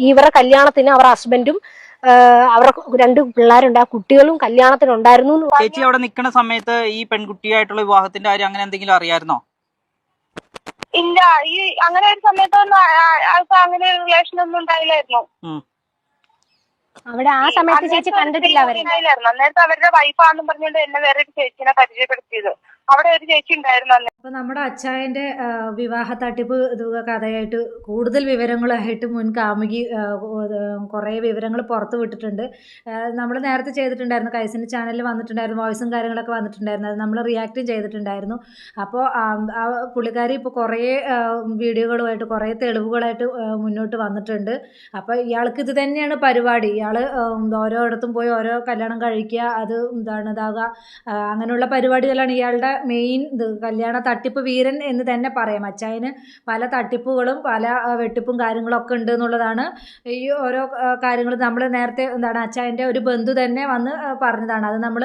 ഇവരുടെ കല്യാണത്തിന് അവരുടെ ഹസ്ബൻഡും അവരുടെ 2 പിള്ളേരുണ്ട്. ആ കുട്ടികളും കല്യാണത്തിനുണ്ടായിരുന്നു. ചേച്ചി അവിടെ നിൽക്കുന്ന സമയത്ത് ഈ പെൺകുട്ടിയായിട്ടുള്ള വിവാഹത്തിന്റെ കാര്യം അങ്ങനെ എന്തെങ്കിലും അറിയായിരുന്നോ? ഇല്ല, ഈ അങ്ങനെ ഒരു സമയത്തൊന്നും ആൾക്ക് അങ്ങനെ ഒരു റിലേഷൻ ഒന്നും ഉണ്ടായില്ലായിരുന്നു. അവിടെ ആ സമയത്ത് ചേച്ചി കണ്ടിട്ടില്ല അവരെ. അന്നേരത്തെ അവരുടെ വൈഫാന്നും പറഞ്ഞുകൊണ്ട് എന്നെ വേറെ ഒരു ചേച്ചിനെ പരിചയപ്പെടുത്തിയത്. അവിടെ ഒരു ചേച്ചി ഉണ്ടായിരുന്നു അന്ന്. അപ്പോൾ നമ്മുടെ അച്ചായൻ്റെ വിവാഹ തട്ടിപ്പ് കഥയായിട്ട് കൂടുതൽ വിവരങ്ങളായിട്ട് മുൻ കാമുകി കുറേ വിവരങ്ങൾ പുറത്ത് വിട്ടിട്ടുണ്ട്. നമ്മൾ നേരത്തെ ചെയ്തിട്ടുണ്ടായിരുന്നു, കൈസിൻ്റെ ചാനലിൽ വന്നിട്ടുണ്ടായിരുന്നു, വോയിസും കാര്യങ്ങളൊക്കെ വന്നിട്ടുണ്ടായിരുന്നു. അത് നമ്മൾ റിയാക്റ്റും ചെയ്തിട്ടുണ്ടായിരുന്നു. അപ്പോൾ ആ പുള്ളിക്കാരി ഇപ്പോൾ കുറേ വീഡിയോകളുമായിട്ട് കുറേ തെളിവുകളായിട്ട് മുന്നോട്ട് വന്നിട്ടുണ്ട്. അപ്പോൾ ഇയാൾക്ക് ഇത് തന്നെയാണ് പരിപാടി. ഇയാൾ ഓരോയിടത്തും പോയി ഓരോ കല്യാണം കഴിക്കുക, അത് ഇതാകുക, അങ്ങനെയുള്ള പരിപാടികളാണ് ഇയാളുടെ മെയിൻ ഇത്. കല്യാണ തട്ടിപ്പ് വീരൻ എന്ന് തന്നെ പറയാം. അച്ചായന് പല തട്ടിപ്പുകളും പല വെട്ടിപ്പും കാര്യങ്ങളൊക്കെ ഉണ്ട് എന്നുള്ളതാണ് ഈ ഓരോ കാര്യങ്ങൾ. നമ്മൾ നേരത്തെ അച്ചായൻ്റെ ഒരു ബന്ധു തന്നെ വന്ന് പറഞ്ഞതാണ്. അത് നമ്മൾ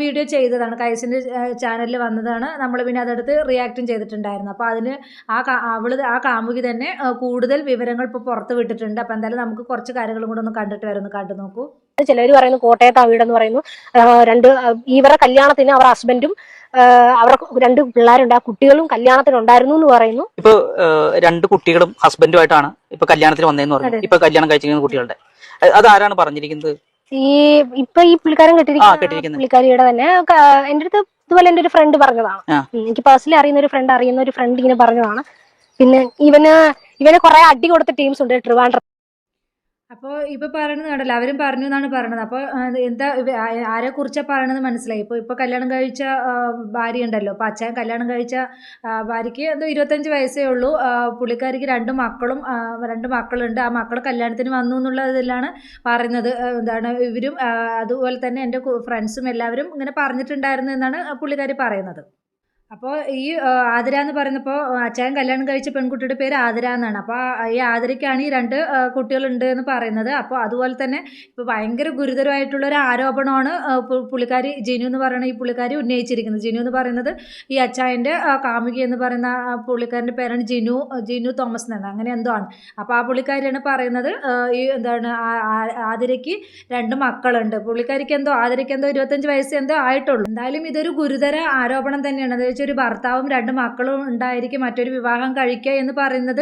വീഡിയോ ചെയ്തതാണ്, കൈസിൻ്റെ ചാനലിൽ വന്നതാണ്. നമ്മൾ പിന്നെ അതെടുത്ത് റിയാക്റ്റും ചെയ്തിട്ടുണ്ടായിരുന്നു. അപ്പോൾ അതിന് ആ കാമുകി തന്നെ കൂടുതൽ വിവരങ്ങൾ ഇപ്പോൾ പുറത്ത് വിട്ടിട്ടുണ്ട്. അപ്പോൾ എന്തായാലും നമുക്ക് കുറച്ച് കാര്യങ്ങളും കൂടെ ഒന്ന് കണ്ടു നോക്കൂ. ചിലർ പറയുന്നു കോട്ടയത്ത് ആ വീടെന്ന് പറയുന്നു. ഇവരുടെ കല്യാണത്തിന് അവരുടെ ഹസ്ബൻഡും അവരുടെ 2 പിള്ളേരുണ്ട്. ആ കുട്ടികളും കല്യാണത്തിനുണ്ടായിരുന്നു എന്ന് പറയുന്നു. ഇപ്പൊ 2 കുട്ടികളും ഹസ്ബൻഡുമായിട്ടാണ് ഇപ്പൊ കല്യാണത്തിന് വന്നതെന്ന് പറഞ്ഞു. ഇപ്പൊ കല്യാണം കഴിച്ചിരിക്കുന്ന കുട്ടികളുടെ അതാരാണ് പറഞ്ഞിരിക്കുന്നത്? ഈ പുള്ളിക്കാരൻ കെട്ടിരിക്കുന്ന പുള്ളിക്കാരിയുടെ തന്നെ എന്റെ അടുത്ത് ഇതുപോലെ എന്റെ ഒരു ഫ്രണ്ട് പറഞ്ഞതാണ്. എനിക്ക് പേഴ്സണലി അറിയുന്ന ഒരു ഫ്രണ്ട് ഇങ്ങനെ പറഞ്ഞതാണ്. പിന്നെ ഇവന് കുറെ അടി കൊടുത്ത ടീംസ് ഉണ്ട് ട്രിവാൻഡ്രം. അപ്പോൾ ഇപ്പോൾ പറയുന്നത് കണ്ടല്ലോ, അവരും പറഞ്ഞു എന്നാണ് പറയണത്. അപ്പോൾ എന്താ ആരെക്കുറിച്ചാണ് പറയണത് മനസ്സിലായി. ഇപ്പോൾ കല്യാണം കഴിച്ച ഭാര്യ ഉണ്ടല്ലോ, അപ്പോൾ അച്ഛൻ കല്യാണം കഴിച്ച ഭാര്യയ്ക്ക് എന്തോ 25 വയസ്സേ ഉള്ളൂ. പുള്ളിക്കാരിക്ക് 2 മക്കളുണ്ട്. ആ മക്കൾ കല്യാണത്തിന് വന്നു എന്നുള്ളതിലാണ് പറയുന്നത്. ഇവരും അതുപോലെ തന്നെ എൻ്റെ ഫ്രണ്ട്സും എല്ലാവരും ഇങ്ങനെ പറഞ്ഞിട്ടുണ്ടായിരുന്നു എന്നാണ് പുള്ളിക്കാരി പറയുന്നത്. അപ്പോൾ ഈ ആതിര എന്ന് പറയുന്നപ്പോൾ അച്ചായൻ കല്യാണം കഴിച്ച പെൺകുട്ടിയുടെ പേര് ആതിര എന്നാണ്. അപ്പോൾ ഈ ആതിരയ്ക്കാണ് ഈ 2 കുട്ടികളുണ്ട് എന്ന് പറയുന്നത്. അപ്പോൾ അതുപോലെ തന്നെ ഇപ്പോൾ ഭയങ്കര ഗുരുതരമായിട്ടുള്ളൊരു ആരോപണമാണ് പുള്ളിക്കാരി ജിനു എന്ന് പറയുന്ന ഈ പുള്ളിക്കാരി ഉന്നയിച്ചിരിക്കുന്നത്. ജിനു എന്ന് പറയുന്നത് ഈ അച്ചായൻ്റെ കാമുകി എന്ന് പറയുന്ന പുള്ളിക്കാരൻ്റെ പേരാണ് ജിനു തോമസ് എന്നാണ്, അങ്ങനെ എന്തോ ആണ്. അപ്പോൾ ആ പുള്ളിക്കാരിയാണ് പറയുന്നത് ഈ ആതിരയ്ക്ക് 2 മക്കളുണ്ട്. പുള്ളിക്കാരിക്ക് ആതിരയ്ക്ക് 25 വയസ്സ് ആയിട്ടുള്ളൂ. എന്തായാലും ഇതൊരു ഗുരുതര ആരോപണം തന്നെയാണ്. ഒരു ഭർത്താവും 2 മക്കളും ഉണ്ടായിരിക്കും മറ്റൊരു വിവാഹം കഴിക്കുക എന്ന് പറയുന്നത്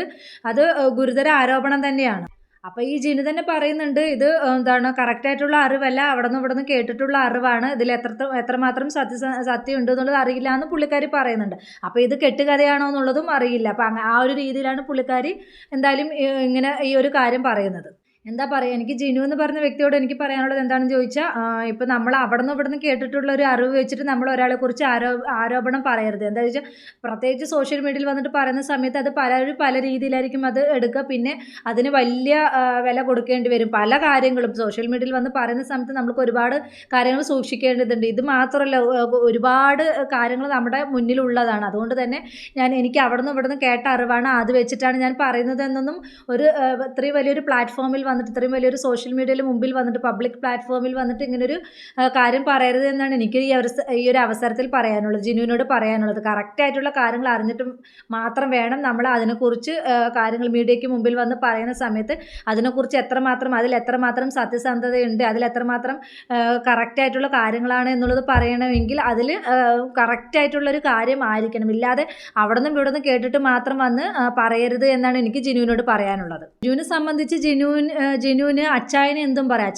അത് ഗുരുതര ആരോപണം തന്നെയാണ്. അപ്പോൾ ഈ ജിനു തന്നെ പറയുന്നുണ്ട്, ഇത് കറക്റ്റായിട്ടുള്ള അറിവല്ല, അവിടെ നിന്ന് കേട്ടിട്ടുള്ള അറിവാണ്, ഇതിൽ എത്രമാത്രം സത്യം ഉണ്ട് എന്നുള്ളത് അറിയില്ല എന്ന് പുള്ളിക്കാരി പറയുന്നുണ്ട്. അപ്പോൾ ഇത് കെട്ടുകഥയാണോ എന്നുള്ളതും അറിയില്ല. അപ്പം ആ ഒരു രീതിയിലാണ് പുള്ളിക്കാരി എന്തായാലും ഇങ്ങനെ ഈ ഒരു കാര്യം പറയുന്നത്. എന്താ പറയുക, എനിക്ക് ജിനു എന്ന് പറഞ്ഞ വ്യക്തിയോട് എനിക്ക് പറയാനുള്ളത് എന്താണെന്ന് ചോദിച്ചാൽ, ഇപ്പം നമ്മൾ അവിടെ നിന്ന് കേട്ടിട്ടുള്ള ഒരു അറിവ് വെച്ചിട്ട് നമ്മൾ ഒരാളെ കുറിച്ച് ആരോപണം പറയരുത്. എന്താ വെച്ചാൽ പ്രത്യേകിച്ച് സോഷ്യൽ മീഡിയയിൽ വന്നിട്ട് പറയുന്ന സമയത്ത് അത് പലരും പല രീതിയിലായിരിക്കും അത് എടുക്കുക. പിന്നെ അതിന് വലിയ വില കൊടുക്കേണ്ടി വരും. പല കാര്യങ്ങളും സോഷ്യൽ മീഡിയയിൽ വന്ന് പറയുന്ന സമയത്ത് നമുക്ക് ഒരുപാട് കാര്യങ്ങൾ സൂക്ഷിക്കേണ്ടതുണ്ട്. ഇത് മാത്രമല്ല, ഒരുപാട് കാര്യങ്ങൾ നമ്മുടെ മുന്നിലുള്ളതാണ്. അതുകൊണ്ട് തന്നെ എനിക്ക് അവിടെ നിന്ന് കേട്ട അറിവാണ്, അത് വെച്ചിട്ടാണ് ഞാൻ പറയുന്നത് എന്നൊന്നും ഇത്രയും വലിയൊരു പ്ലാറ്റ്ഫോമിൽ വന്നിട്ട്, ഇത്രയും വലിയൊരു സോഷ്യൽ മീഡിയയിൽ മുമ്പിൽ വന്നിട്ട്, പബ്ലിക് പ്ലാറ്റ്ഫോമിൽ വന്നിട്ട് ഇങ്ങനൊരു കാര്യം പറയരുത് എന്നാണ് എനിക്ക് ഈ ഒരു അവസരത്തിൽ പറയാനുള്ളത്, ജിനുവിനോട് പറയാനുള്ളത്. കറക്റ്റായിട്ടുള്ള കാര്യങ്ങൾ അറിഞ്ഞിട്ട് മാത്രം വേണം നമ്മൾ അതിനെക്കുറിച്ച് കാര്യങ്ങൾ മീഡിയയ്ക്ക് മുമ്പിൽ വന്ന് പറയുന്ന സമയത്ത് അതിനെക്കുറിച്ച് അതിൽ എത്രമാത്രം സത്യസന്ധതയുണ്ട്, അതിൽ എത്രമാത്രം കറക്റ്റായിട്ടുള്ള കാര്യങ്ങളാണ് എന്നുള്ളത് പറയണമെങ്കിൽ അതിൽ കറക്റ്റായിട്ടുള്ളൊരു കാര്യം ആയിരിക്കണം. ഇല്ലാതെ അവിടെ നിന്നും ഇവിടെ നിന്നും കേട്ടിട്ട് മാത്രം വന്ന് പറയരുത് എന്നാണ് എനിക്ക് ജിനുവിനോട് പറയാനുള്ളത്. ജിനുവിനെ സംബന്ധിച്ച് ജിനുവിന് അച്ചായനെ എന്തും പറയാം.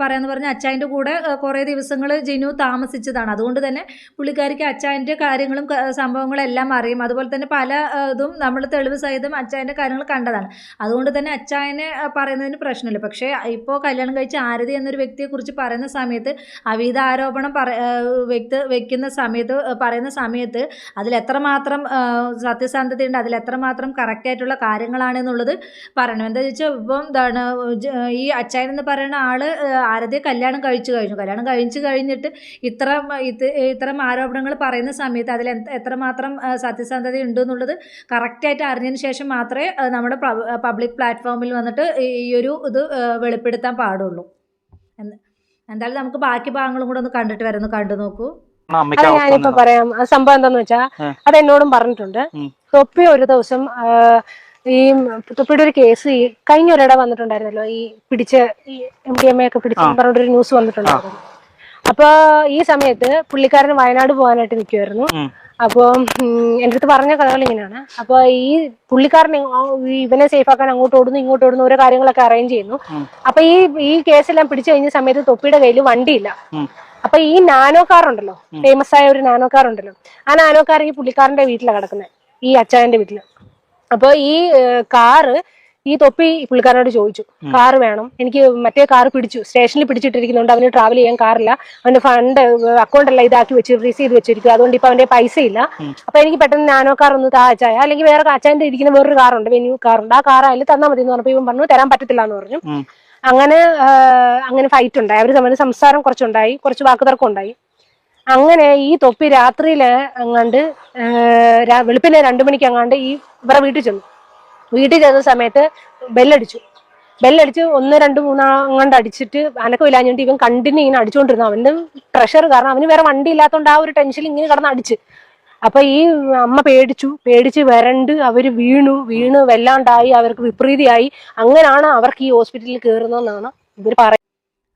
പറയാന്ന് പറഞ്ഞാൽ അച്ചായൻ്റെ കൂടെ കുറേ ദിവസങ്ങൾ ജിനു താമസിച്ചതാണ്. അതുകൊണ്ട് തന്നെ പുള്ളിക്കാരിക്ക് അച്ചായൻ്റെ കാര്യങ്ങളും സംഭവങ്ങളും എല്ലാം അറിയും. അതുപോലെ തന്നെ പല ഇതും നമ്മൾ തെളിവ് സഹിതം അച്ചായൻ്റെ കാര്യങ്ങൾ കണ്ടതാണ്. അതുകൊണ്ട് തന്നെ അച്ചായനെ പറയുന്നതിന് പ്രശ്നമില്ല. പക്ഷേ ഇപ്പോൾ കല്യാണം കഴിച്ച ആരതി എന്നൊരു വ്യക്തിയെക്കുറിച്ച് പറയുന്ന സമയത്ത്, അവീത ആരോപണം പറയുന്ന സമയത്ത് അതിലെത്രമാത്രം സത്യസന്ധതയുണ്ട്, അതിലെത്രമാത്രം കറക്റ്റായിട്ടുള്ള കാര്യങ്ങളാണെന്നുള്ളത് പറയണം. എന്താ വെച്ചാൽ ഇപ്പം ഈ അച്ചായൻ എന്ന് പറയുന്ന ആള് ആരതിയെ കല്യാണം കഴിച്ചു കഴിഞ്ഞിട്ട് ഇത്തരം ആരോപണങ്ങൾ പറയുന്ന സമയത്ത് അതിൽ എത്രമാത്രം സത്യസന്ധത ഉണ്ട് എന്നുള്ളത് കറക്റ്റായിട്ട് അറിഞ്ഞതിന് ശേഷം മാത്രമേ നമ്മുടെ പബ്ലിക് പ്ലാറ്റ്ഫോമിൽ വന്നിട്ട് ഈ ഒരു ഇത് വെളിപ്പെടുത്താൻ പാടുള്ളൂ. എന്തായാലും നമുക്ക് ബാക്കി ഭാഗങ്ങളും കൂടെ ഒന്ന് കണ്ടു നോക്കൂ. അത് ഞാനിപ്പോ പറയാം. സംഭവം എന്താന്ന് വെച്ചാ അത് എന്നോടും പറഞ്ഞിട്ടുണ്ട്. തൊപ്പി ഒരു ദിവസം ഈ തൊപ്പിയുടെ ഒരു കേസ് ഈ കഴിഞ്ഞ ഒരിട വന്നിട്ടുണ്ടായിരുന്നല്ലോ, ഈ പിടിച്ച ഈ MDMA ഒക്കെ പിടിച്ചെന്ന് പറഞ്ഞിട്ടൊരു ന്യൂസ് വന്നിട്ടുണ്ടായിരുന്നു. അപ്പൊ ഈ സമയത്ത് പുള്ളിക്കാരൻ വയനാട് പോകാനായിട്ട് നിൽക്കുമായിരുന്നു. അപ്പൊ എന്റെ അടുത്ത് പറഞ്ഞ കഥകൾ ഇങ്ങനെയാണ്. അപ്പൊ ഈ പുള്ളിക്കാരൻ ഇവനെ സേഫ് ആക്കാൻ അങ്ങോട്ട് ഇങ്ങോട്ട് ഓരോ കാര്യങ്ങളൊക്കെ അറേഞ്ച് ചെയ്യുന്നു. അപ്പൊ ഈ കേസെല്ലാം പിടിച്ചു കഴിഞ്ഞ സമയത്ത് തൊപ്പിയുടെ കയ്യിൽ വണ്ടിയില്ല. അപ്പൊ ഈ നാനോ കാർ ഉണ്ടല്ലോ, ഫേമസ് ആയ ഒരു നാനോ കാർ ഉണ്ടല്ലോ, ആ നാനോ കാർ ഈ പുള്ളിക്കാരന്റെ വീട്ടിലാണ് കിടക്കുന്നത്, ഈ അച്ചായന്റെ വീട്ടില്. അപ്പൊ ഈ കാറ് ഈ തൊപ്പി പുള്ളിക്കാരനോട് ചോദിച്ചു, കാറ് വേണം എനിക്ക്, മറ്റേ കാറ് സ്റ്റേഷനിൽ പിടിച്ചിട്ടിരിക്കുന്നുണ്ട്, അവന് ട്രാവൽ ചെയ്യാൻ കാറില്ല, അവന്റെ ഫണ്ട് അക്കൗണ്ട് എല്ലാം ഇതാക്കി വെച്ച് ഫ്രീസ് ചെയ്ത് വെച്ചിരിക്കും, അതുകൊണ്ട് ഇപ്പൊ അവന്റെ പൈസ ഇല്ല. അപ്പൊ എനിക്ക് പെട്ടെന്ന് നാനോ കാർ ഒന്ന് അച്ചായ, അല്ലെങ്കിൽ വേറെ അച്ചായന്റെ ഇരിക്കുന്ന വേറൊരു കാറുണ്ട്, വെന്യൂ കാറുണ്ട്, ആ കാർ അതിൽ തന്നാൽ മതി എന്ന് പറഞ്ഞപ്പോ ഇവൻ പറഞ്ഞു തരാൻ പറ്റത്തില്ല എന്ന് പറഞ്ഞു. അങ്ങനെ ഫൈറ്റ് ഉണ്ടായി, അവര് തമ്മിൽ സംസാരം കുറച്ചുണ്ടായി, കുറച്ച് വാക്കുതർക്കം ഉണ്ടായി. അങ്ങനെ ഈ തൊപ്പി രാത്രിയില് അങ്ങാണ്ട് വെളുപ്പിന് 2 മണിക്ക് അങ്ങാണ്ട് ഈ ഇവരെ വീട്ടിൽ ചെന്ന സമയത്ത് ബെല്ലടിച്ചു 1 2 3 അങ്ങാണ്ട് അടിച്ചിട്ട് അനക്കമില്ലാഞ്ഞിട്ട് ഇവൻ കണ്ടിന്യൂ ഇങ്ങനെ അടിച്ചുകൊണ്ടിരുന്നു. അവന്റെ പ്രഷർ കാരണം അവന് വേറെ വണ്ടി ഇല്ലാത്തതുകൊണ്ട് ആ ഒരു ടെൻഷനിൽ ഇങ്ങനെ കിടന്ന് അടിച്ച്. അപ്പൊ ഈ അമ്മ പേടിച്ച് വരണ്ട് അവര് വീണ് വല്ലാണ്ടായി, അവർക്ക് വിപരീതിയായി. അങ്ങനെയാണ് അവർക്ക് ഈ ഹോസ്പിറ്റലിൽ കയറുന്നതെന്നാണ് ഇവർ പറയുന്നത്.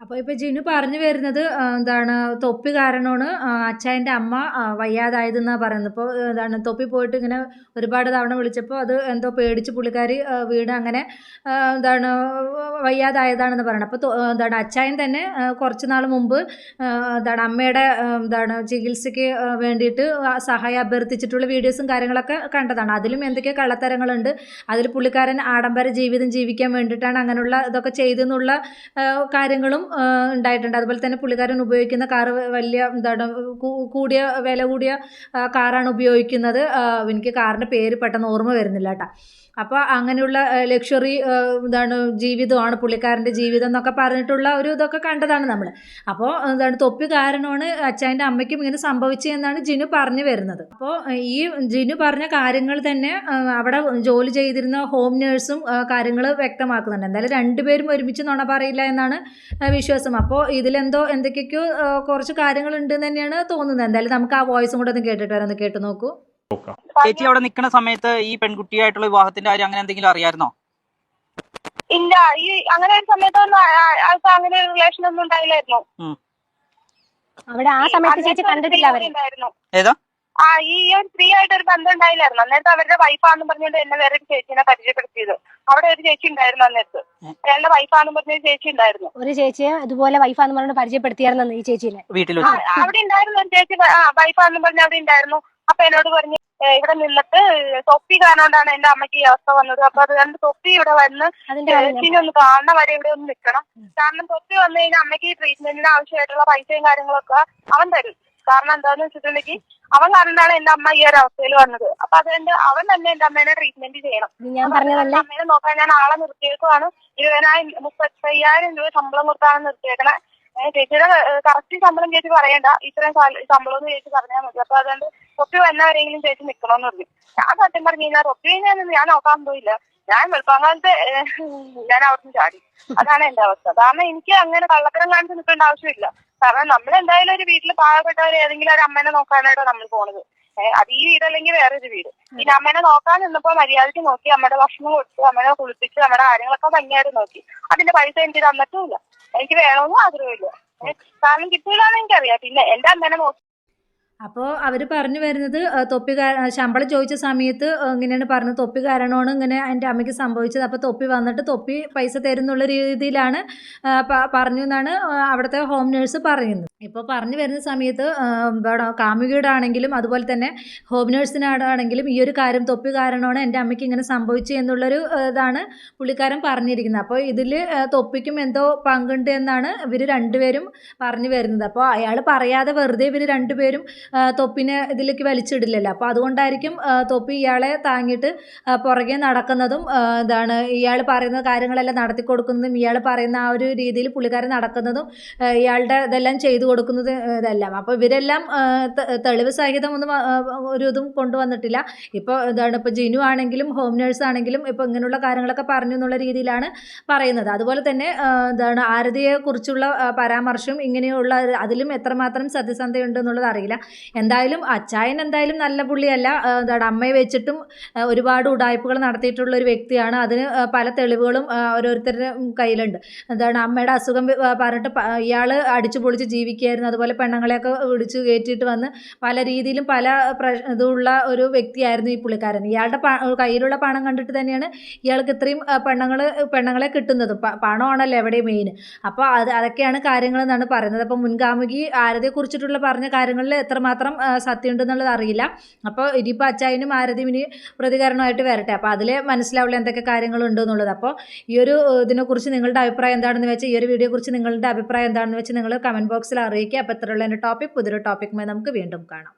അപ്പോൾ ഇപ്പോൾ ജിനു പറഞ്ഞു വരുന്നത് എന്താണ്, തൊപ്പി കാരണമാണ് അച്ചായൻ്റെ അമ്മ വയ്യാതായതെന്നാണ് പറയുന്നത്. ഇപ്പോൾ എന്താണ്, തൊപ്പി പോയിട്ട് ഇങ്ങനെ ഒരുപാട് തവണ വിളിച്ചപ്പോൾ അത് എന്തോ പേടിച്ച് പുള്ളിക്കാരി വീട് അങ്ങനെ എന്താണ് വയ്യാതായതാണെന്ന് പറയുന്നത്. അപ്പോൾ എന്താണ് അച്ചായൻ തന്നെ കുറച്ച് നാൾ മുമ്പ് എന്താണ് അമ്മയുടെ എന്താണ് ചികിത്സയ്ക്ക് വേണ്ടിയിട്ട് സഹായം അഭ്യർത്ഥിച്ചിട്ടുള്ള വീഡിയോസും കാര്യങ്ങളൊക്കെ കണ്ടതാണ്. അതിലും എന്തൊക്കെയോ കള്ളത്തരങ്ങളുണ്ട്. അതിൽ പുള്ളിക്കാരൻ ആഡംബര ജീവിതം ജീവിക്കാൻ വേണ്ടിയിട്ടാണ് അങ്ങനെയുള്ള ഇതൊക്കെ ചെയ്തെന്നുള്ള കാര്യങ്ങളും ഉണ്ടായിട്ടുണ്ട്. അതുപോലെ തന്നെ പുള്ളിക്കാരൻ ഉപയോഗിക്കുന്ന കാറ് വലിയ എന്താണ് വില കൂടിയ കാറാണ് ഉപയോഗിക്കുന്നത്. എനിക്ക് കാറിൻ്റെ പേര് പെട്ടെന്ന് ഓർമ്മ വരുന്നില്ല കേട്ടോ. അപ്പോൾ അങ്ങനെയുള്ള ലക്ഷറി എന്താണ് ജീവിതമാണ് പുള്ളിക്കാരൻ്റെ ജീവിതം എന്നൊക്കെ പറഞ്ഞിട്ടുള്ള ഒരു ഇതൊക്കെ കണ്ടതാണ് നമ്മൾ. അപ്പോൾ എന്താണ് തൊപ്പി കാരണമാണ് അച്ചായൻ്റെ അമ്മയ്ക്കും ഇങ്ങനെ സംഭവിച്ചതെന്നാണ് ജിനു പറഞ്ഞു വരുന്നത്. അപ്പോൾ ഈ ജിനു പറഞ്ഞ കാര്യങ്ങൾ തന്നെ അവിടെ ജോലി ചെയ്തിരുന്ന ഹോം നേഴ്സും കാര്യങ്ങൾ വ്യക്തമാക്കുന്നുണ്ട്. എന്തായാലും രണ്ടുപേരും ഒരുമിച്ച് നുണ പറയില്ല എന്നാണ് വിശ്വാസം. അപ്പോൾ എന്തൊക്കെയൊക്കെയോ കുറച്ച് കാര്യങ്ങളുണ്ട് എന്ന് തന്നെയാണ് തോന്നുന്നത്. എന്തായാലും നമുക്ക് ആ വോയിസും കൂടെ ഒന്ന് കേട്ടിട്ട് വരാം. ഒന്ന് കേട്ട് നോക്കൂ. ചേച്ചി അവിടെ നിൽക്കുന്ന സമയത്ത് ഈ പെൺകുട്ടിയായിട്ടുള്ള വിവാഹത്തിന്റെ കാര്യം അങ്ങനെ എന്തെങ്കിലും അറിയായിരുന്നോ? ഇല്ല, ഈ അങ്ങനെ ഒരു സമയത്തൊന്നും ആൾക്ക് അങ്ങനെ ഒരു റിലേഷൻ ഒന്നും ഉണ്ടായില്ലായിരുന്നു. അവിടെ ആ സമയത്ത് ചേച്ചി കണ്ടിട്ടില്ല അവരുണ്ടായിരുന്നു. ഏതാ ഈ ഒരു സ്ത്രീ ആയിട്ട് ഒരു ബന്ധം ഉണ്ടായില്ലായിരുന്നു. അന്നേരത്തെ അവരുടെ വൈഫാണെന്ന് പറഞ്ഞുകൊണ്ട് എന്നെ വേറെ ഒരു ചേച്ചിനെ പരിചയപ്പെടുത്തിയത്. അവിടെ ഒരു ചേച്ചി ഉണ്ടായിരുന്നു അന്നേരത്ത്, അയാളുടെ വൈഫാണെന്ന് പറഞ്ഞ ചേച്ചി ഉണ്ടായിരുന്നു. ഒരു ചേച്ചിയെ അതുപോലെ വൈഫാന്ന് പറഞ്ഞ് പരിചയപ്പെടുത്തിയായിരുന്നു ഈ ചേച്ചിനെ വീട്ടിൽ. അവിടെ ഉണ്ടായിരുന്നു ഒരു ചേച്ചി വൈഫാന്ന് പറഞ്ഞ് അവിടെ ഉണ്ടായിരുന്നു. അപ്പൊ എന്നോട് പറഞ്ഞു ഇവിടെ നിന്നിട്ട് തൊപ്പി കാണോണ്ടാണ് എന്റെ അമ്മയ്ക്ക് ഈ അവസ്ഥ വന്നത്. അപ്പൊ അത് കണ്ട് തൊപ്പി ഇവിടെ വന്ന് ചേച്ചിനെ ഒന്ന് കാണുന്ന വരെ ഇവിടെ ഒന്ന് നിൽക്കണം. കാരണം തൊപ്പി വന്നു കഴിഞ്ഞാൽ അമ്മയ്ക്ക് ഈ ട്രീറ്റ്മെന്റിന് ആവശ്യമായിട്ടുള്ള പൈസയും കാര്യങ്ങളൊക്കെ അവൻ തരും. കാരണം എന്താന്ന് വെച്ചിട്ടുണ്ടെങ്കിൽ അവൻ കാരണമാണ് എന്റെ അമ്മ ഈ ഒരു അവസ്ഥയിൽ വന്നത്. അപ്പൊ അതുകൊണ്ട് അവൻ തന്നെ എന്റെ അമ്മേനെ ട്രീറ്റ്മെന്റ് ചെയ്യണം. എന്റെ അമ്മേനെ നോക്കാൻ ഞാൻ ആളെ നിർത്തിയേക്കുവാണ്. 35,000 രൂപ ശമ്പളം കൊടുത്താണ് നിർത്തിയേക്കണേ. ചേച്ചിയുടെ കറക്റ്റ് ശമ്പളം ചേച്ചി പറയണ്ട, ഇത്രയും ശമ്പളം എന്ന് ചേച്ചി പറഞ്ഞാൽ മതി. അപ്പൊ അതുകൊണ്ട് തൊപ്പി വന്നവരെങ്കിലും ചേച്ചി നിക്കണമെന്ന് പറഞ്ഞു. ഞാൻ സത്യം പറഞ്ഞു കഴിഞ്ഞാൽ തൊപ്പി ഞാൻ നോക്കാൻ പോയില്ല. ഞാൻ വെളുപ്പാങ്കാലത്ത് ഞാൻ അവിടുന്ന് ചാടി. അതാണ് എന്റെ അവസ്ഥ. കാരണം എനിക്ക് അങ്ങനെ കള്ളത്തരം കാണിച്ച് നിൽക്കേണ്ട ആവശ്യമില്ല. കാരണം നമ്മളെന്തായാലും ഒരു വീട്ടിൽ പാവപ്പെട്ടവർ ഏതെങ്കിലും ഒരു അമ്മേനെ നോക്കാനായിട്ടാണ് നമ്മൾ പോണത്. അത് ഈ വീടല്ലെങ്കിൽ വേറൊരു വീട്. പിന്നെ അമ്മേനെ നോക്കാൻ നിന്നപ്പോ മര്യാദയ്ക്ക് നോക്കി, അമ്മയുടെ ഭക്ഷണം കൊടുത്ത്, അമ്മേനെ കുളിപ്പിച്ച്, നമ്മുടെ കാര്യങ്ങളൊക്കെ ഭംഗിയായിട്ട് നോക്കി. അതിന്റെ പൈസ എനിക്ക് തന്നിട്ടുമില്ല. എനിക്ക് വേണമെന്നും ആഗ്രഹമില്ല. കാരണം കിട്ടില്ലാന്ന് എനിക്കറിയാം. പിന്നെ എന്റെ അമ്മേനെ നോക്കി. അപ്പോൾ അവർ പറഞ്ഞു വരുന്നത് ശമ്പളം ചോദിച്ച സമയത്ത് ഇങ്ങനെയാണ് പറഞ്ഞത്, തൊപ്പി കാരണമാണ് ഇങ്ങനെ എൻ്റെ അമ്മയ്ക്ക് സംഭവിച്ചത്. അപ്പോൾ തൊപ്പി വന്നിട്ട് തൊപ്പി പൈസ തരുന്നുള്ള രീതിയിലാണ് പറഞ്ഞു എന്നാണ് അവിടുത്തെ ഹോം നേഴ്സ് പറയുന്നത്. ഇപ്പോൾ പറഞ്ഞു വരുന്ന സമയത്ത് കാമുകിയുടെ ആണെങ്കിലും അതുപോലെ തന്നെ ഹോം നേഴ്സിനാണെങ്കിലും ഈ ഒരു കാര്യം തൊപ്പി കാരണമാണ് എൻ്റെ അമ്മയ്ക്ക് ഇങ്ങനെ സംഭവിച്ചു എന്നുള്ളൊരു ഇതാണ് പുള്ളിക്കാരൻ പറഞ്ഞിരിക്കുന്നത്. അപ്പോൾ ഇതിൽ തൊപ്പിക്കും എന്തോ പങ്കുണ്ട് എന്നാണ് ഇവർ രണ്ടുപേരും പറഞ്ഞു വരുന്നത്. അപ്പോൾ അയാൾ പറയാതെ വെറുതെ ഇവർ രണ്ടുപേരും തൊപ്പിനെ ഇതിലേക്ക് വലിച്ചിടില്ലല്ലോ. അപ്പോൾ അതുകൊണ്ടായിരിക്കും തൊപ്പി ഇയാളെ താങ്ങിയിട്ട് പുറകെ നടക്കുന്നതും ഇയാൾ പറയുന്ന കാര്യങ്ങളെല്ലാം നടത്തി കൊടുക്കുന്നതും ഇയാൾ പറയുന്ന ആ ഒരു രീതിയിൽ പുള്ളിക്കാരൻ നടക്കുന്നതും ഇയാളുടെ ഇതെല്ലാം ചെയ്തു കൊടുക്കുന്നത് ഇതെല്ലാം. അപ്പോൾ ഇവരെല്ലാം തെളിവ് സഹിതമൊന്നും ഒരു ഇതും കൊണ്ടുവന്നിട്ടില്ല. ഇപ്പോൾ ഇപ്പോൾ ജിനു ആണെങ്കിലും ഹോം നേഴ്സ് ആണെങ്കിലും ഇപ്പോൾ ഇങ്ങനെയുള്ള കാര്യങ്ങളൊക്കെ പറഞ്ഞു എന്നുള്ള രീതിയിലാണ് പറയുന്നത്. അതുപോലെ തന്നെ ആരതിയെക്കുറിച്ചുള്ള പരാമർശം ഇങ്ങനെയുള്ള അതിലും എത്രമാത്രം സത്യസന്ധയുണ്ട് എന്നുള്ളത് അറിയില്ല. എന്തായാലും അച്ചായൻ എന്തായാലും നല്ല പുള്ളിയല്ല. എന്താണ് അമ്മയെ വെച്ചിട്ടും ഒരുപാട് ഉടായ്പകൾ നടത്തിയിട്ടുള്ള ഒരു വ്യക്തിയാണ്. അതിന് പല തെളിവുകളും ഓരോരുത്തരുടെ കയ്യിലുണ്ട്. എന്താണ് അമ്മയുടെ അസുഖം പറഞ്ഞിട്ട് ഇയാൾ അടിച്ചു പൊളിച്ച് ജീവിക്കുകയായിരുന്നു. അതുപോലെ പെണ്ണുങ്ങളെയൊക്കെ വിളിച്ച് കയറ്റിയിട്ട് വന്ന് പല രീതിയിലും പല ഇതുള്ള ഒരു വ്യക്തിയായിരുന്നു ഈ പുള്ളിക്കാരൻ. ഇയാളുടെ കയ്യിലുള്ള പണം കണ്ടിട്ട് തന്നെയാണ് ഇയാൾക്ക് ഇത്രയും പെണ്ണുങ്ങളെ കിട്ടുന്നത്. പണമാണല്ലോ എവിടെയും മെയിൻ. അപ്പോൾ അതൊക്കെയാണ് കാര്യങ്ങൾ എന്നാണ് പറയുന്നത്. അപ്പോൾ മുൻഗാമികി ആരതിയെ കുറിച്ചിട്ടുള്ള പറഞ്ഞ കാര്യങ്ങളിൽ എത്രമാത്രം സത്യം ഉണ്ടെന്നുള്ളത് അറിയില്ല. അപ്പോൾ ഇനിയിപ്പോൾ അച്ചായനും ആരതിയും ഇനി പ്രതികരണമായിട്ട് വരട്ടെ. അപ്പോൾ അതിൽ മനസ്സിലാവില്ല എന്തൊക്കെ കാര്യങ്ങളുണ്ട് എന്നുള്ളത്. അപ്പോൾ ഈ ഒരു ഇതിനെക്കുറിച്ച് നിങ്ങളുടെ അഭിപ്രായം എന്താണെന്ന് വെച്ചാൽ, ഈ ഒരു വീഡിയോയെക്കുറിച്ച് നിങ്ങളുടെ അഭിപ്രായം എന്താണെന്ന് വെച്ച് നിങ്ങൾ കമൻറ്റ് ബോക്സിൽ അറിയിക്കുക. അപ്പോൾ ഇത്രയുള്ള എൻ്റെ ടോപ്പിക് പുതിയൊരു ടോപ്പിക്കുമായി നമുക്ക് വീണ്ടും കാണാം.